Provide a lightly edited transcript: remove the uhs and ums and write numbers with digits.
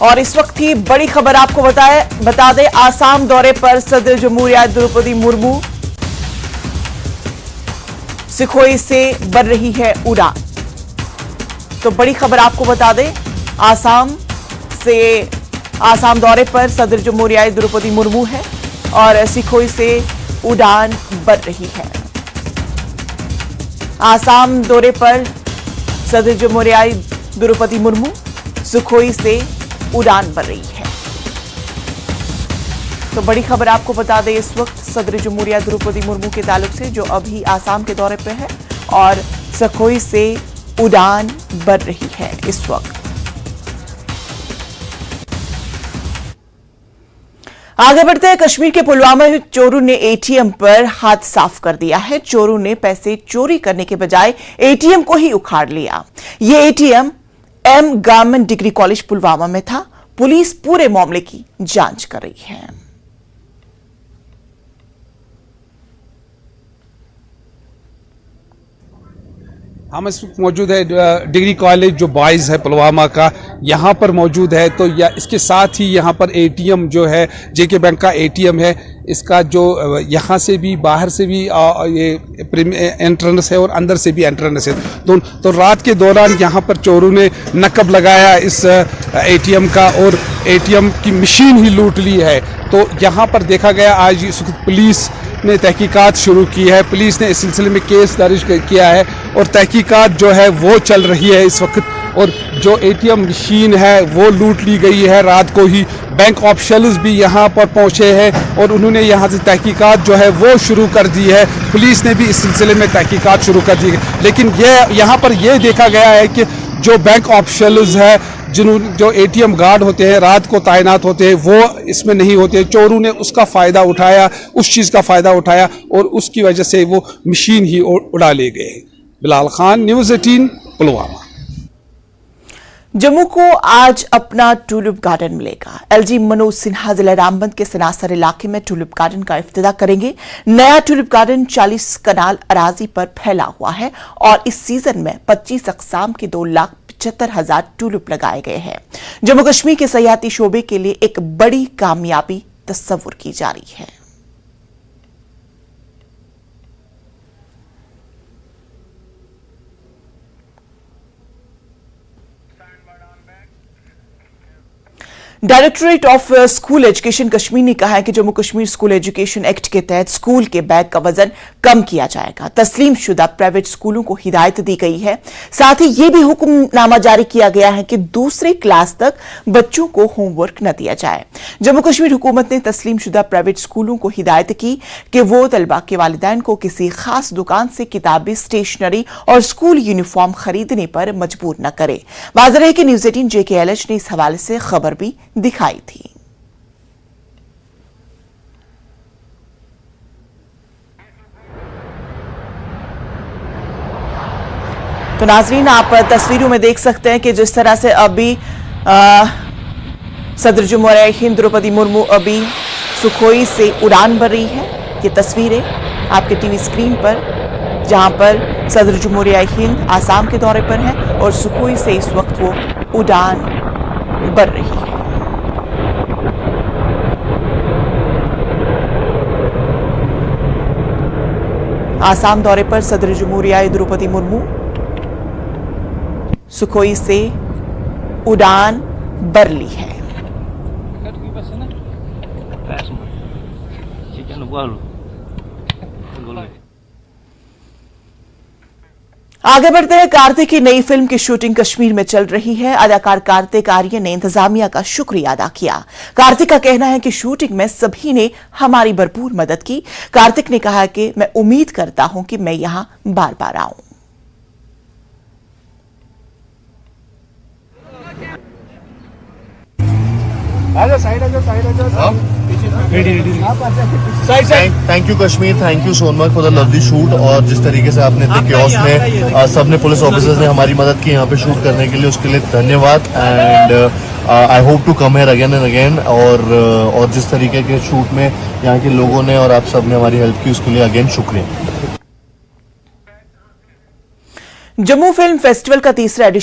और इस वक्त की बड़ी खबर आपको बता दें, आसाम दौरे पर सदर जमहूरिया द्रौपदी मुर्मू। सुखोई से बढ़ रही है उड़ान। तो बड़ी खबर आपको बता दें, आसाम दौरे पर सदर जमहूरिया द्रौपदी मुर्मू है और सुखोई से उड़ान बढ़ रही है। आसाम दौरे पर सदर जमहूरिया द्रौपदी मुर्मू, सुखोई से उड़ान बढ़ रही है। तो बड़ी खबर आपको बता दें, इस वक्त सदर जमहूरिया द्रौपदी मुर्मू के ताल्लुक से, जो अभी आसाम के दौरे पे है और सुखोई से उड़ान बढ़ रही है इस वक्त। आगे बढ़ते हैं, कश्मीर के पुलवामा में चोरों ने एटीएम पर हाथ साफ कर दिया है। चोरों ने पैसे चोरी करने के बजाय एटीएम को ही उखाड़ लिया। यह एटीएम एम गवर्नमेंट डिग्री कॉलेज पुलवामा में था। पुलिस पूरे मामले की जांच कर रही है। हम इस वक्त मौजूद है डिग्री कॉलेज जो बॉयज़ है पुलवामा का, यहाँ पर मौजूद है। तो इसके साथ ही यहाँ पर एटीएम जो है जेके बैंक का एटीएम है, इसका जो यहाँ से भी बाहर से भी ये एंट्रेंस है और अंदर से भी एंट्रेंस है। तो रात के दौरान यहाँ पर चोरों ने नकब लगाया इस एटीएम का और एटीएम की मशीन ही लूट ली है। तो यहाँ पर देखा गया, आज इस वक्त पुलिस ने तहकीकात शुरू की है। पुलिस ने इस सिलसिले में केस दर्ज किया है और तहकीकात जो है वो चल रही है इस वक्त। और जो एटीएम मशीन है वो लूट ली गई है रात को ही। बैंक ऑफिशियल्स भी यहाँ पर पहुँचे हैं और उन्होंने यहाँ से तहकीकात जो है वो शुरू कर दी है। पुलिस ने भी इस सिलसिले में तहकीकात शुरू कर दी है। लेकिन यहाँ पर यह देखा गया है कि जो बैंक ऑफिशियल्स है, जो एटीएम गार्ड होते हैं, रात को तैनात होते हैं, वो इसमें नहीं होते। चोरों ने उसका फ़ायदा उठाया, उस चीज़ का फ़ायदा उठाया और उसकी वजह से वो मशीन ही उड़ा ले गए। बिलाल खान, न्यूज़ 18, पुलवामा। जम्मू को आज अपना टूलिप गार्डन मिलेगा। एलजी मनोज सिन्हा जिला रामबंद के सनासर इलाके में टूलिप गार्डन का इफ्तिताह करेंगे। नया टूलिप गार्डन 40 कनाल अराजी पर फैला हुआ है और इस सीजन में 25 अक़साम के 2,75,000 टूलिप लगाए गए हैं। जम्मू कश्मीर के सयाहती शोबे के लिए एक बड़ी कामयाबी तस्वुर की जा रही है। Directorate of school education Kashmir ने कहा है कि Jammu Kashmir school education act के तहत स्कूल के बैग का वजन कम किया जाएगा। तस्लीम शुदा प्राइवेट स्कूलों को हिदायत दी गई है। साथ ही यह भी हुक्मनामा जारी किया गया है कि दूसरी क्लास तक बच्चों को होमवर्क न दिया जाए। जम्मू कश्मीर हुकूमत ने तस्लीम शुदा प्राइवेट स्कूलों को हिदायत की कि वो तलबा के वालिदैन को किसी खास दुकान से किताबें, स्टेशनरी और स्कूल यूनिफॉर्म खरीदने पर मजबूर न करे। वाज़ेह है कि न्यूज़ 18 JKLH ने इस हवाले से खबर भी दिखाई थी। तो नाजरीन, आप तस्वीरों में देख सकते हैं कि जिस तरह से अभी सदर जमहूरिया हिंद द्रौपदी मुर्मू अभी सुखोई से उड़ान भर रही है। ये तस्वीरें आपके टीवी स्क्रीन पर, जहां पर सदर जमहूरिया हिंद आसाम के दौरे पर है और सुखोई से इस वक्त वो उड़ान भर रही है। आसाम दौरे पर सदर जमहूरिया द्रौपदी मुर्मू, सुखोई से उड़ान भर ली है। आगे बढ़ते हैं, कार्तिक की नई फिल्म की शूटिंग कश्मीर में चल रही है। अदाकार कार्तिक आर्यन ने इंतजामिया का शुक्रिया अदा किया। कार्तिक का कहना है कि शूटिंग में सभी ने हमारी भरपूर मदद की। कार्तिक ने कहा कि मैं उम्मीद करता हूं कि मैं यहां बार बार आऊं। Thank you Kashmir, thank you so much for the lovely shoot. और जिस तरीके से आपने कियोस्क में सबने पुलिस ऑफिसर्स ने हमारी मदद की यहाँ पे शूट करने के लिए, उसके लिए धन्यवाद। And I hope to come here again and again. और जिस तरीके के शूट में यहाँ के लोगों ने और आप सब ने हमारी हेल्प की, उसके लिए अगेन शुक्रिया। जम्मू फिल्म फेस्टिवल का तीसरा एडिशन